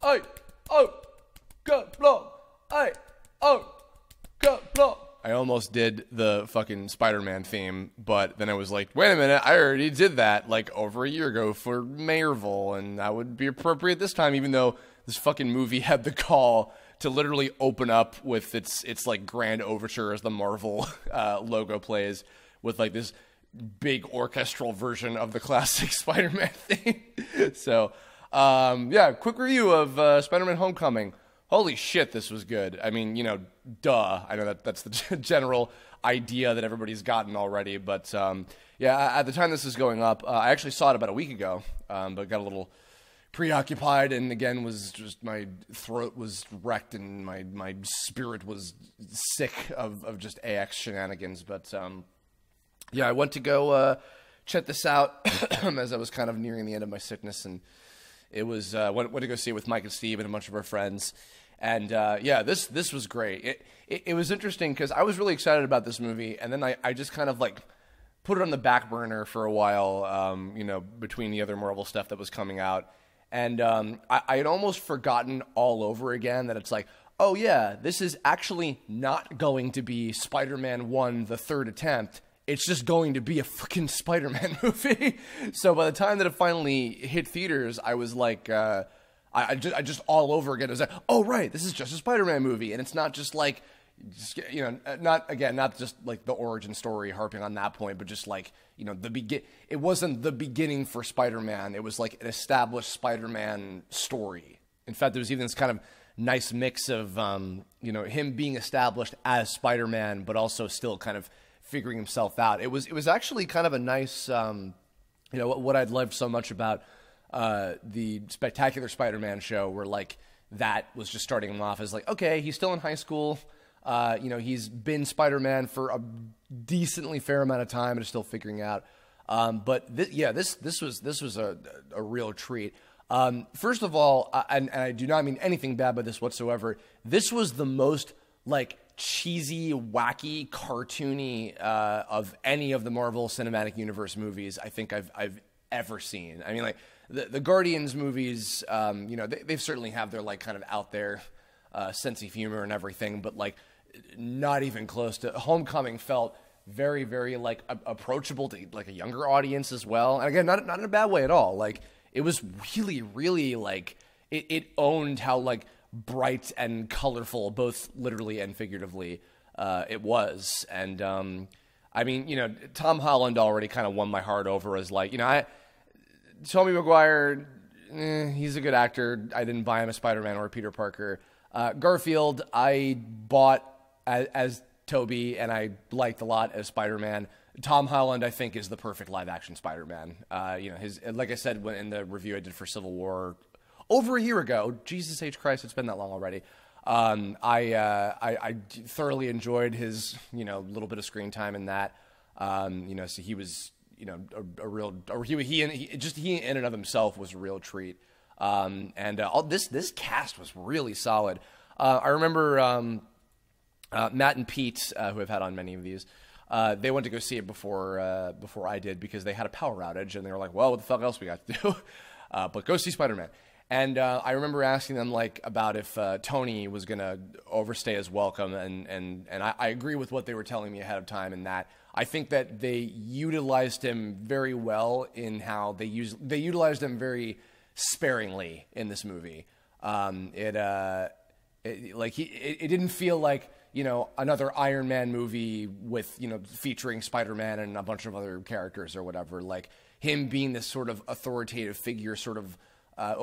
Hey, oh, Kirblog. Hey, oh, Kirblog. I almost did the fucking Spider-Man theme, but then I was like, wait a minute, I already did that like over a year ago for Mayorville, and that would be appropriate this time, even though this fucking movie had the call to literally open up with its like grand overture as the Marvel logo plays with like this big orchestral version of the classic Spider-Man theme. So, yeah, quick review of Spider-Man Homecoming. Holy shit, this was good. I mean, you know, duh. I know that's the general idea that everybody's gotten already. But, yeah, at the time this is going up, I actually saw it about a week ago, but got a little preoccupied, and again, was just my throat was wrecked, and my spirit was sick of just AX shenanigans. But, yeah, I went to go check this out as I was kind of nearing the end of my sickness, and it was went to go see it with Mike and Steve and a bunch of our friends. And yeah, this was great. It was interesting because I was really excited about this movie, and then I just kind of like put it on the back burner for a while, you know, between the other Marvel stuff that was coming out. And I had almost forgotten all over again that it's like, oh yeah, this is actually not going to be Spider-Man 1, the third attempt. It's just going to be a fucking Spider-Man movie. So by the time that it finally hit theaters, I was like, I just all over again. I was like, oh right, this is just a Spider-Man movie, and it's not just like, you know, not just like the origin story, harping on that point, but just like, you know, it wasn't the beginning for Spider-Man. It was like an established Spider-Man story. In fact, there was even this kind of nice mix of, you know, him being established as Spider-Man, but also still kind of figuring himself out. It was actually kind of a nice, you know, what I'd loved so much about the Spectacular Spider-Man show, where like that was just starting him off as like, okay, he's still in high school. You know, he's been Spider-Man for a decently fair amount of time and is still figuring out. But this was a real treat. First of all, and I do not mean anything bad by this whatsoever. This was the most like cheesy, wacky, cartoony of any of the Marvel Cinematic Universe movies I think I've ever seen. I mean, like the Guardians movies, you know, they certainly have their like kind of out there sense of humor and everything, but like not even close to. Homecoming felt very, very like approachable to like a younger audience as well. And again, not in a bad way at all. Like it was really, really like it owned how like bright and colorful, both literally and figuratively, it was. And I mean, you know, Tom Holland already kind of won my heart over as like, you know, Tobey Maguire, he's a good actor. I didn't buy him as Spider-Man or Peter Parker. Garfield, I bought as Tobey, and I liked a lot as Spider-Man. Tom Holland, I think, is the perfect live-action Spider-Man. You know, his, like I said in the review I did for Civil War over a year ago. Jesus H. Christ, it's been that long already. I thoroughly enjoyed his, you know, little bit of screen time in that. You know, so he was, you know, a real, or he in and of himself was a real treat. And all this cast was really solid. I remember Matt and Pete, who I've had on many of these, they went to go see it before I did, because they had a power outage, and they were like, well, what the fuck else we got to do? But go see Spider-Man. And I remember asking them like about if Tony was going to overstay his welcome, and I agree with what they were telling me ahead of time, in that I think that they utilized him very well in how they utilized him very sparingly in this movie. It didn't feel like, you know, another Iron Man movie with, you know, featuring Spider-Man and a bunch of other characters or whatever. Like him being this sort of authoritative figure, sort of,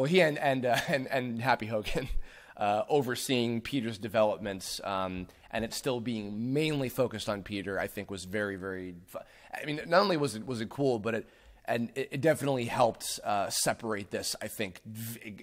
he and Happy Hogan overseeing Peter's developments, and it still being mainly focused on Peter, I think was very, very. I mean, not only was it cool, but it definitely helped separate this, I think,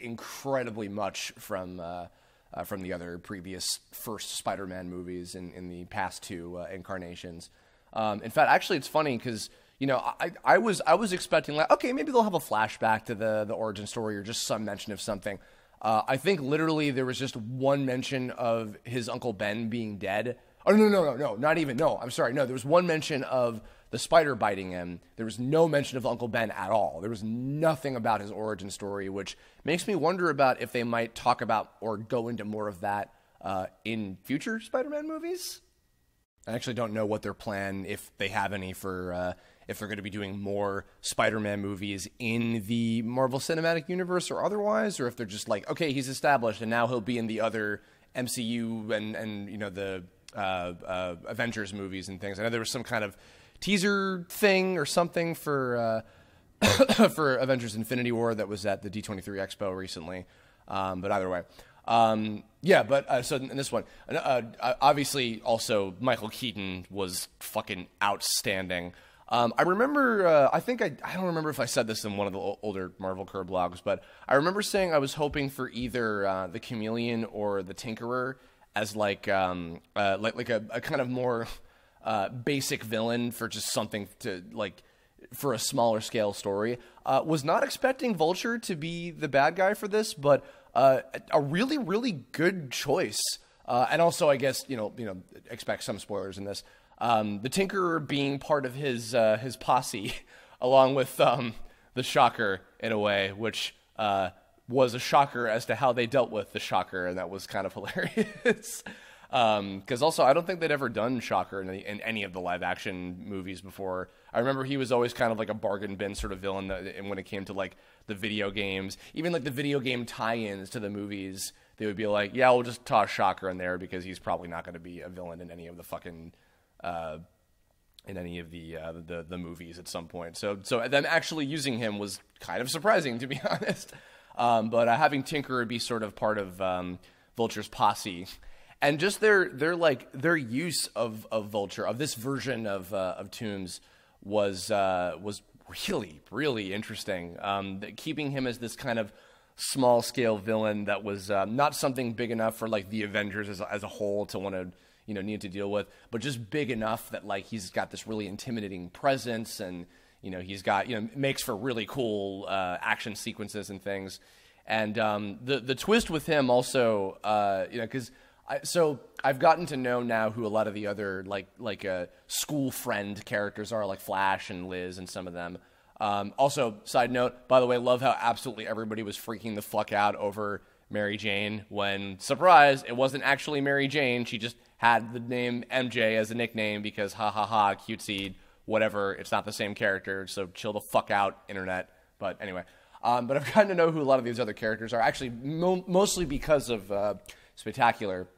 incredibly much from the other previous first Spider-Man movies in the past two incarnations. In fact, actually, it's funny because, you know, I was expecting, like, okay, maybe they'll have a flashback to the origin story or just some mention of something. I think literally there was just one mention of his Uncle Ben being dead. Oh, no, not even. No, I'm sorry. No, there was one mention of the spider biting him, there was no mention of Uncle Ben at all. There was nothing about his origin story, which makes me wonder about if they might talk about or go into more of that in future Spider-Man movies. I actually don't know what their plan, if they have any, for if they're going to be doing more Spider-Man movies in the Marvel Cinematic Universe or otherwise, or if they're just like, okay, he's established and now he'll be in the other MCU and you know, the Avengers movies and things. I know there was some kind of teaser thing or something for for Avengers Infinity War that was at the D23 Expo recently. But either way. So in this one, obviously also Michael Keaton was fucking outstanding. I remember, I don't remember if I said this in one of the older Marvel Kirblogs, but I remember saying I was hoping for either the Chameleon or the Tinkerer as like a kind of more basic villain for just something to like for a smaller scale story. Was not expecting Vulture to be the bad guy for this, but a really, really good choice. And also, I guess, you know, expect some spoilers in this. The Tinkerer being part of his posse, along with the Shocker in a way, which was a shocker as to how they dealt with the Shocker, and that was kind of hilarious. Because also, I don't think they'd ever done Shocker in any of the live-action movies before. I remember he was always kind of like a bargain bin sort of villain, and when it came to like the video games, even like the video game tie-ins to the movies, they would be like, yeah, we'll just toss Shocker in there because he's probably not going to be a villain in any of the fucking in any of the movies at some point. So them actually using him was kind of surprising, to be honest. But having Tinkerer be sort of part of Vulture's posse, and just their use of Vulture, of this version of Toomes, was really, really interesting. Keeping him as this kind of small scale villain that was not something big enough for like the Avengers as a whole to want to, you know, need to deal with, but just big enough that like he's got this really intimidating presence, and you know he's got, you know, makes for really cool action sequences and things. And the twist with him also, you know, because I've gotten to know now who a lot of the other like school friend characters are, like Flash and Liz and some of them. Also, side note, by the way, love how absolutely everybody was freaking the fuck out over Mary Jane when, surprise, it wasn't actually Mary Jane. She just had the name MJ as a nickname because ha ha ha, cutesy, whatever. It's not the same character, so chill the fuck out, internet. But anyway, but I've gotten to know who a lot of these other characters are, actually mostly because of Spectacular.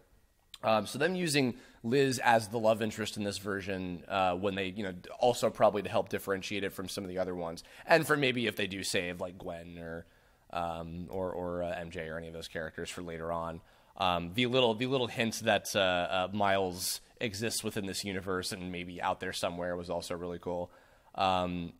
So them using Liz as the love interest in this version, when they, you know, also probably to help differentiate it from some of the other ones, and for maybe if they do save like Gwen or MJ or any of those characters for later on. The little hints that Miles exists within this universe and maybe out there somewhere was also really cool. Them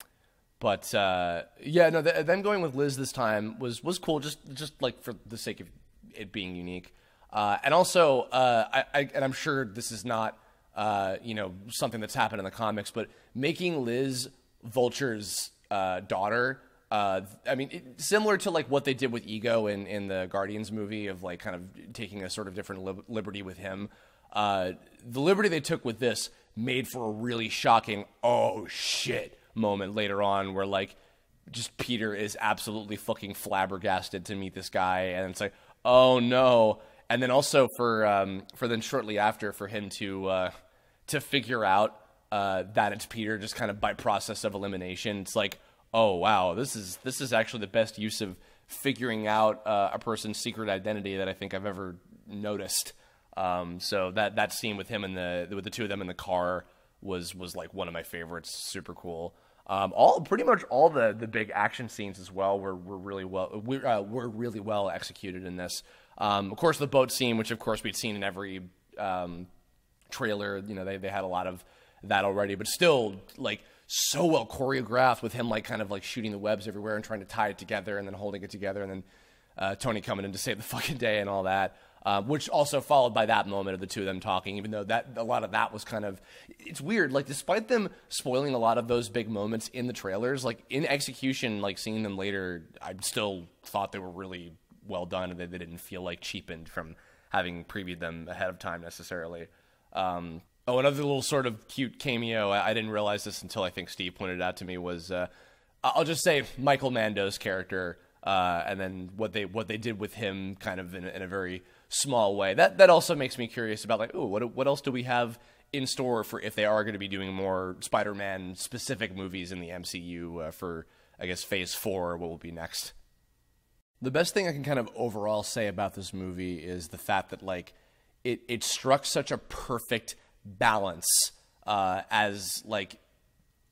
going with Liz this time was cool, just like for the sake of it being unique. And also, I'm sure this is not, you know, something that's happened in the comics, but making Liz Vulture's daughter, I mean, similar to like what they did with Ego in the Guardians movie, of like kind of taking a sort of different liberty with him. The liberty they took with this made for a really shocking, oh shit moment later on, where like just Peter is absolutely fucking flabbergasted to meet this guy, and it's like, oh no. And then also for then shortly after, for him to figure out that it's Peter, just kind of by process of elimination. It's like, oh wow, this is actually the best use of figuring out a person's secret identity that I think I've ever noticed. So that scene with him with the two of them in the car was like one of my favorites. Super cool. Pretty much all the big action scenes as well were really well executed in this. Of course, the boat scene, which of course we'd seen in every trailer, you know, they had a lot of that already, but still like so well choreographed, with him like kind of like shooting the webs everywhere and trying to tie it together and then holding it together, and then Tony coming in to save the fucking day and all that. Which also followed by that moment of the two of them talking, even though that a lot of that was kind of, it's weird, like despite them spoiling a lot of those big moments in the trailers, like in execution, like seeing them later, I still thought they were really well done, and they didn't feel like cheapened from having previewed them ahead of time necessarily. Oh, another little sort of cute cameo. I didn't realize this until I think Steve pointed it out to me was, I'll just say Michael Mando's character, and then what they did with him kind of in a very small way. That also makes me curious about like, ooh, what else do we have in store for if they are going to be doing more Spider-Man specific movies in the MCU for, I guess, Phase 4, what will be next. The best thing I can kind of overall say about this movie is the fact that like it struck such a perfect balance as like,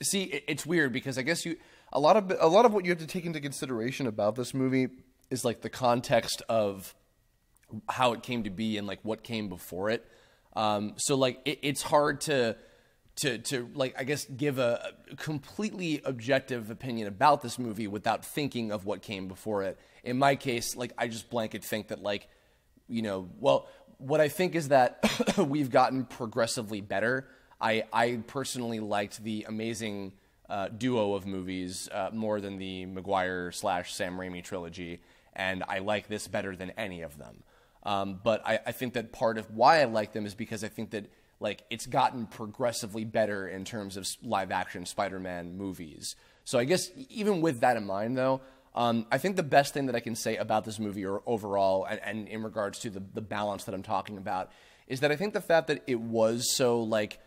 see, it's weird because I guess a lot of what you have to take into consideration about this movie is like the context of how it came to be and like what came before it. So like it's hard to like, I guess, give a completely objective opinion about this movie without thinking of what came before it. In my case, like, I just blanket think that, like, you know, well, what I think is that we've gotten progressively better. I personally liked the Amazing duo of movies more than the Maguire/Sam Raimi trilogy, and I like this better than any of them. But I think that part of why I like them is because I think that, like, it's gotten progressively better in terms of live-action Spider-Man movies. So I guess even with that in mind, though, I think the best thing that I can say about this movie or overall, and in regards to the balance that I'm talking about, is that I think the fact that it was so, like,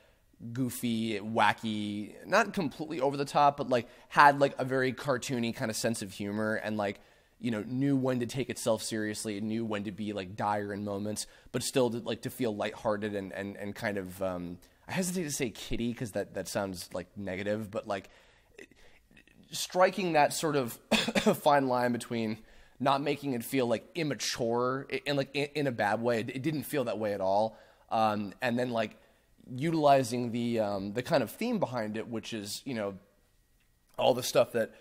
goofy, wacky, not completely over the top, but, like, had, like, a very cartoony kind of sense of humor and, like, you know, knew when to take itself seriously, and knew when to be, like, dire in moments, but still to feel lighthearted and kind of, I hesitate to say kiddie because that sounds, like, negative, but, like, striking that sort of fine line between not making it feel, like, immature and, like, in a bad way. It didn't feel that way at all. And then, like, utilizing the kind of theme behind it, which is, you know, all the stuff that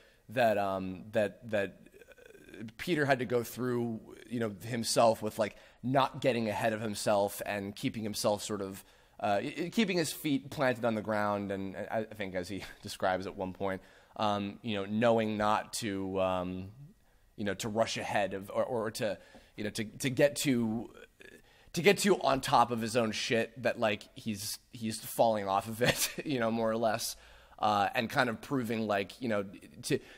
Peter had to go through, you know, himself with, like, not getting ahead of himself and keeping himself sort of, keeping his feet planted on the ground. And I think, as he describes at one point, you know, knowing not to, you know, to rush ahead of, or to, you know, to get too on top of his own shit that, like, he's falling off of it, you know, more or less. And kind of proving, like, you know,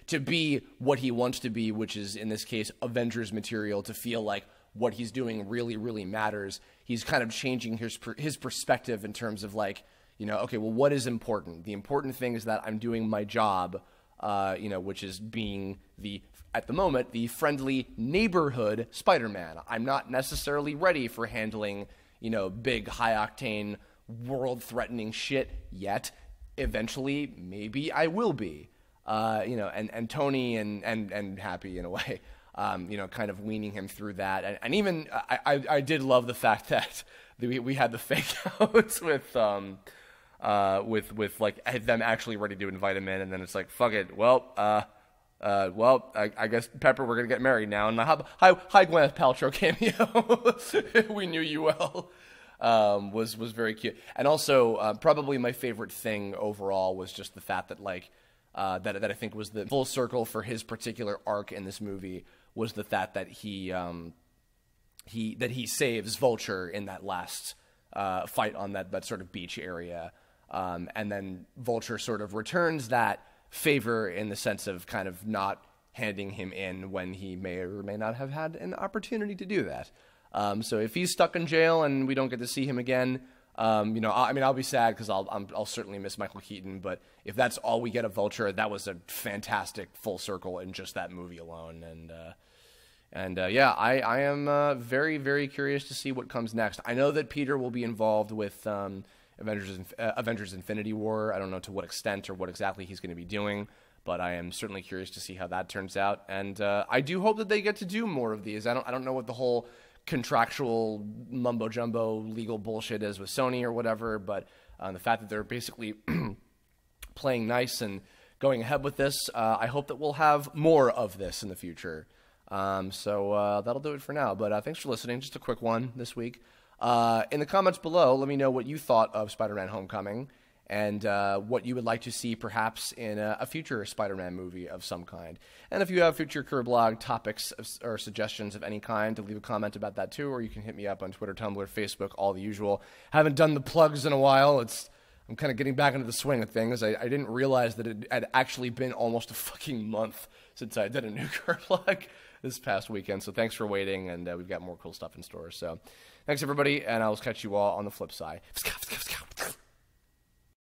to be what he wants to be, which is, in this case, Avengers material, to feel like what he's doing really, really matters. He's kind of changing his perspective in terms of, like, you know, okay, well, what is important? The important thing is that I'm doing my job, you know, which is being at the moment, the friendly neighborhood Spider-Man. I'm not necessarily ready for handling, you know, big, high-octane, world-threatening shit yet. Eventually, maybe I will be, you know, and Tony and Happy in a way, you know, kind of weaning him through that. And even, I did love the fact that we had the fake outs with like them actually ready to invite him in. And then it's like, fuck it. Well, I guess Pepper, we're going to get married now. And hi Gwyneth Paltrow cameo. We knew you well. Was very cute. And also, probably my favorite thing overall was just the fact that, like, that I think was the full circle for his particular arc in this movie was the fact that he saves Vulture in that last fight on that sort of beach area, and then Vulture sort of returns that favor in the sense of kind of not handing him in when he may or may not have had an opportunity to do that. So if he's stuck in jail and we don't get to see him again, you know, I mean, I'll be sad because I'll certainly miss Michael Keaton. But if that's all we get of Vulture, that was a fantastic full circle in just that movie alone. And yeah, I am very, very curious to see what comes next. I know that Peter will be involved with Avengers Infinity War. I don't know to what extent or what exactly he's going to be doing, but I am certainly curious to see how that turns out. And I do hope that they get to do more of these. I don't know what the whole contractual mumbo jumbo legal bullshit is with Sony or whatever, but the fact that they're basically playing nice and going ahead with this, I hope that we'll have more of this in the future. So that'll do it for now, but thanks for listening. Just a quick one this week. In the comments below, let me know what you thought of Spider-Man Homecoming, and what you would like to see perhaps in a future Spider-Man movie of some kind. And if you have future Kirblog topics or suggestions of any kind, leave a comment about that too, or you can hit me up on Twitter, Tumblr, Facebook, all the usual. Haven't done the plugs in a while. I'm kind of getting back into the swing of things. I didn't realize that it had actually been almost a fucking month since I did a new Kirblog this past weekend, so thanks for waiting, and we've got more cool stuff in store. So thanks, everybody, and I'll catch you all on the flip side.